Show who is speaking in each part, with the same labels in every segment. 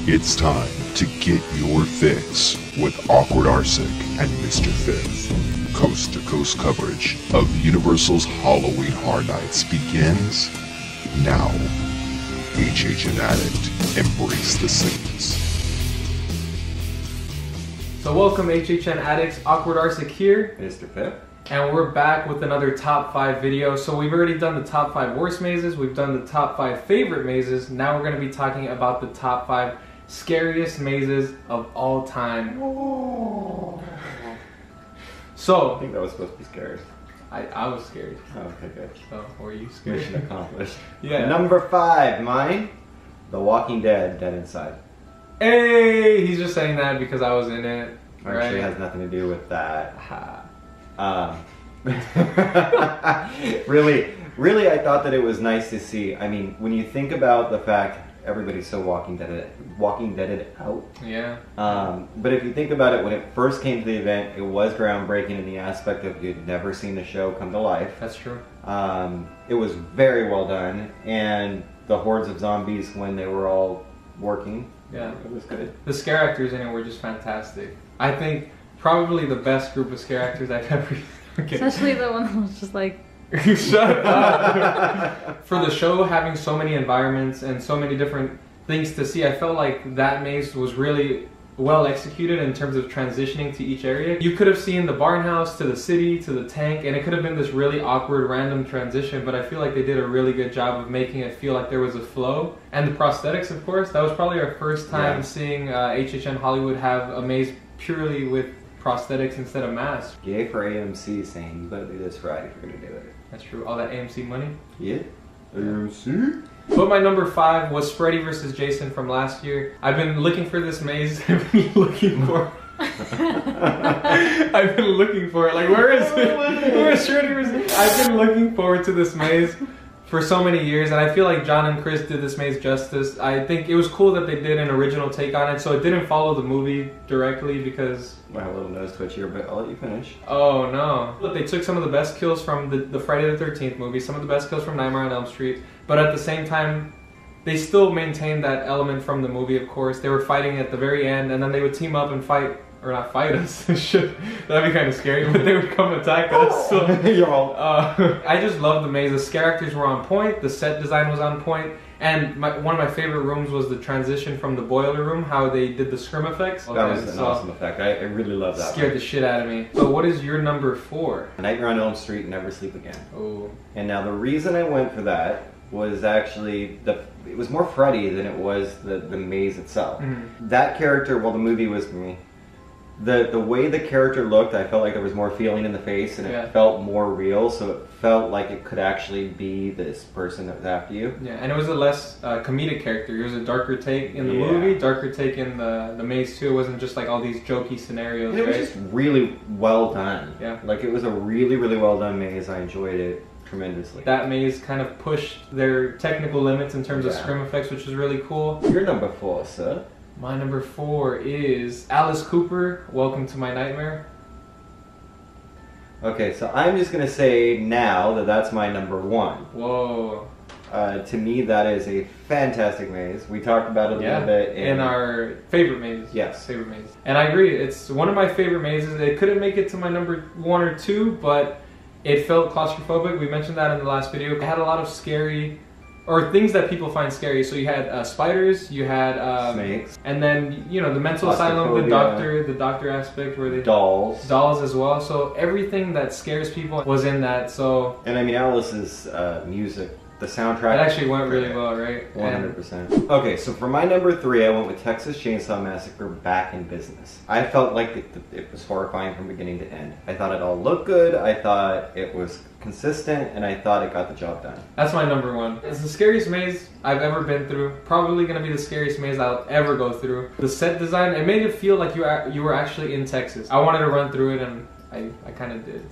Speaker 1: It's time to get your fix with Awkward Arsic and Mr. Fifth. Coast to coast coverage of Universal's Halloween Horror Nights begins now. HHN Addict, embrace the sins.
Speaker 2: So welcome HHN Addicts, Awkward Arsic here.
Speaker 3: Mr. Fifth.
Speaker 2: And we're back with another top 5 video. So we've already done the top 5 worst mazes, we've done the top 5 favorite mazes. Now we're going to be talking about the top 5 scariest mazes of all time. So
Speaker 3: I think that was supposed to be scary.
Speaker 2: I was scared.
Speaker 3: Oh, okay, good.
Speaker 2: So were you scared?
Speaker 3: Mission accomplished.
Speaker 2: Yeah.
Speaker 3: Number 5, mine. The Walking Dead, Dead Inside.
Speaker 2: Hey, he's just saying that because I was in it.
Speaker 3: Actually,
Speaker 2: Right?
Speaker 3: has nothing to do with that.
Speaker 2: Ha.
Speaker 3: Really, I thought that it was nice to see. I mean, when you think about the fact everybody's so Walking Deaded out.
Speaker 2: Yeah.
Speaker 3: But if you think about it, when it first came to the event, it was groundbreaking in the aspect of you'd never seen the show come to life.
Speaker 2: That's true.
Speaker 3: It was very well done, and the hordes of zombies when they were all working,
Speaker 2: Yeah.
Speaker 3: it was good.
Speaker 2: The scare actors in it were just fantastic. I think probably the best group of scare actors I've ever. Okay.
Speaker 4: Especially the one that was just like.
Speaker 2: Shut up. For the show having so many environments and so many different things to see, I felt like that maze was really well executed in terms of transitioning to each area. You could have seen the barn house to the city to the tank, and it could have been this really awkward random transition, but I feel like they did a really good job of making it feel like there was a flow. And the prosthetics, of course, that was probably our first time seeing HHN Hollywood have a maze purely with prosthetics instead of masks.
Speaker 3: Yay for AMC saying you gotta do this right if you're gonna do it.
Speaker 2: That's true. All that AMC money.
Speaker 3: Yeah. AMC?
Speaker 2: But my number 5 was Freddy vs. Jason from last year. I've been looking for this maze. I've been looking for I've been looking for it. Like, where is it? Where is Freddy vs. I've been looking forward to this maze for so many years, and I feel like John and Chris did this maze justice. I think it was cool that they did an original take on it, so it didn't follow the movie directly because...
Speaker 3: My little nose twitch here, but I'll let you finish.
Speaker 2: Oh no. Look, they took some of the best kills from the Friday the 13th movie, some of the best kills from Nightmare on Elm Street, but at the same time, they still maintained that element from the movie, of course. They were fighting at the very end, and then they would team up and fight, or not fight us, shit, that'd be kind of scary, but they would come attack us, so... I just love the maze. The scare actors were on point, the set design was on point, and one of my favorite rooms was the transition from the boiler room, how they did the scrim effects.
Speaker 3: That was an awesome effect. I really love that.
Speaker 2: Scared the shit out of me. So what is your number 4?
Speaker 3: Nightmare on Elm Street, Never Sleep Again.
Speaker 2: Oh.
Speaker 3: And now the reason I went for that was actually it was more Freddy than it was the maze itself.
Speaker 2: Mm-hmm.
Speaker 3: That character, well, the movie was me. The way the character looked, I felt like there was more feeling in the face, and it felt more real, so it felt like it could actually be this person that was after you.
Speaker 2: Yeah, and it was a less comedic character. It was a darker take in the movie, darker take in the maze too. It wasn't just like all these jokey scenarios,
Speaker 3: and it was just really well done.
Speaker 2: Yeah.
Speaker 3: Like, it was a really, really well done maze. I enjoyed it tremendously.
Speaker 2: That maze kind of pushed their technical limits in terms of scrim effects, which is really cool.
Speaker 3: Your number 4, sir.
Speaker 2: My number 4 is Alice Cooper, Welcome to My Nightmare.
Speaker 3: Okay, so I'm just going to say now that that's my number 1.
Speaker 2: Whoa.
Speaker 3: To me, that is a fantastic maze. We talked about it a little bit
Speaker 2: in our favorite mazes.
Speaker 3: Yes.
Speaker 2: Favorite maze. And I agree, it's one of my favorite mazes. It couldn't make it to my number 1 or 2, but it felt claustrophobic. We mentioned that in the last video. It had a lot of scary... or things that people find scary. So you had spiders, you had
Speaker 3: snakes,
Speaker 2: and then the mental asylum, the doctor aspect where they dolls as well. So everything that scares people was in that. So
Speaker 3: and I mean Alice's music, the soundtrack,
Speaker 2: it actually went really well, right?
Speaker 3: 100%. Okay, so for my number 3, I went with Texas Chainsaw Massacre: Back in Business. I felt like it was horrifying from beginning to end. I thought it all looked good. I thought it was consistent, and I thought it got the job done.
Speaker 2: That's my number 1. It's the scariest maze I've ever been through. Probably gonna be the scariest maze I'll ever go through. The set design, it made it feel like you were actually in Texas. I wanted to run through it, and I kind of did.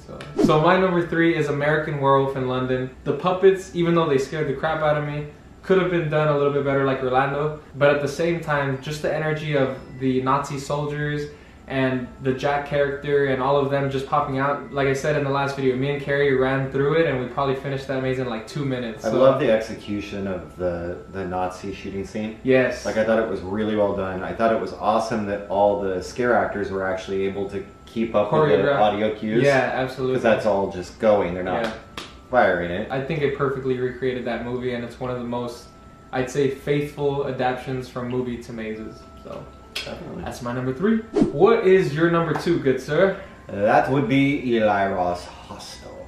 Speaker 2: So my number 3 is American Werewolf in London. The puppets, even though they scared the crap out of me, could have been done a little bit better like Orlando. But at the same time, just the energy of the Nazi soldiers and the Jack character and all of them just popping out. Like I said in the last video, me and Carrie ran through it and we probably finished that maze in like 2 minutes.
Speaker 3: I love the execution of the Nazi shooting scene.
Speaker 2: Yes.
Speaker 3: Like I thought it was really well done. I thought it was awesome that all the scare actors were actually able to keep up with the audio cues.
Speaker 2: Yeah, absolutely.
Speaker 3: Because that's all just going. They're not firing it.
Speaker 2: I think it perfectly recreated that movie, and it's one of the most, I'd say, faithful adaptations from movie to mazes. So
Speaker 3: Definitely.
Speaker 2: that's my number 3. What is your number 2, good sir?
Speaker 3: That would be Eli Roth's Hostel.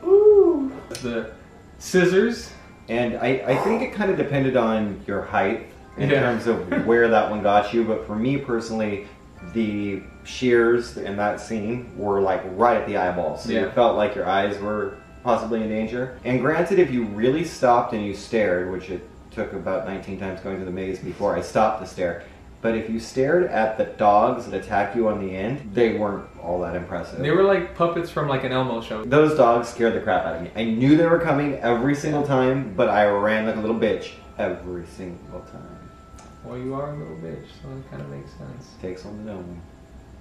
Speaker 2: Ooh. The scissors.
Speaker 3: And I think it kind of depended on your height in
Speaker 2: Yeah.
Speaker 3: terms of where that one got you. But for me personally, the shears in that scene were like right at the eyeballs. So you felt like your eyes were possibly in danger. And granted, if you really stopped and you stared, which it took about 19 times going to the maze before I stopped to stare, but if you stared at the dogs that attack you on the end, they weren't all that impressive.
Speaker 2: They were like puppets from like an Elmo show.
Speaker 3: Those dogs scared the crap out of me. I knew they were coming every single time, but I ran like a little bitch every single time.
Speaker 2: Well, you are a little bitch, so it kind of makes sense.
Speaker 3: Takes one to know one.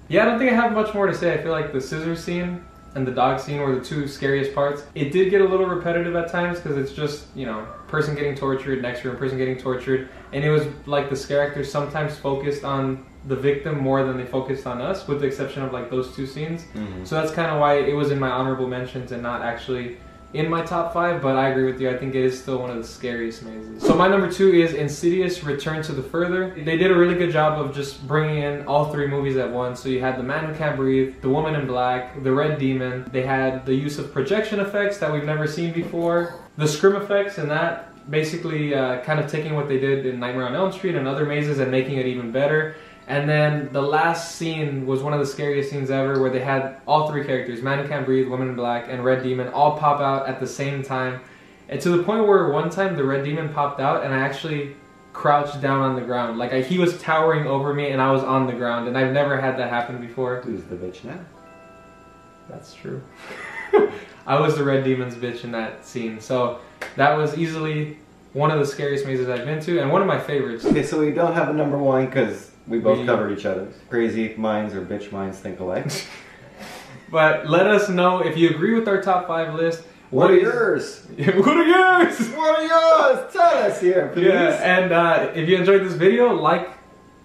Speaker 2: Yeah, I don't think I have much more to say. I feel like the scissors scene and the dog scene were the 2 scariest parts. It did get a little repetitive at times because it's just, you know, person getting tortured, next room, person getting tortured. And it was like the scare actors sometimes focused on the victim more than they focused on us, with the exception of like those 2 scenes. So that's kind of why it was in my honorable mentions and not actually in my top 5, but I agree with you. I think it is still one of the scariest mazes. So my number 2 is Insidious: Return to the Further. They did a really good job of just bringing in all 3 movies at once. So you had The Man Who Can't Breathe, The Woman in Black, The Red Demon. They had the use of projection effects that we've never seen before, the scrim effects, and that basically kind of taking what they did in Nightmare on Elm Street and other mazes and making it even better. And then the last scene was one of the scariest scenes ever, where they had all 3 characters, Man Who Can't Breathe, Woman in Black, and Red Demon, all pop out at the same time. And to the point where one time the Red Demon popped out and I actually crouched down on the ground. Like he was towering over me and I was on the ground, and I've never had that happen before.
Speaker 3: Who's the bitch now?
Speaker 2: That's true. I was the Red Demon's bitch in that scene. So that was easily one of the scariest mazes I've been to, and one of my favorites.
Speaker 3: Okay, so we don't have a number 1 because we both covered each other's. Crazy minds or bitch minds think alike.
Speaker 2: But let us know if you agree with our top 5 list.
Speaker 3: What are yours?
Speaker 2: What are yours?
Speaker 3: What are yours? Tell us here, please.
Speaker 2: Yeah, and if you enjoyed this video, like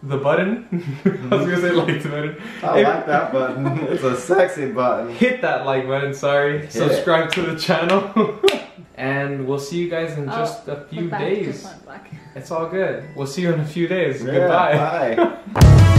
Speaker 2: the button. I was gonna say like the button.
Speaker 3: I like that button. It's a sexy button.
Speaker 2: Hit that like button, sorry. Subscribe to the channel. And we'll see you guys in just a few days. It's all good. We'll see you in a few days.
Speaker 3: Yeah,
Speaker 2: Goodbye.
Speaker 3: Bye.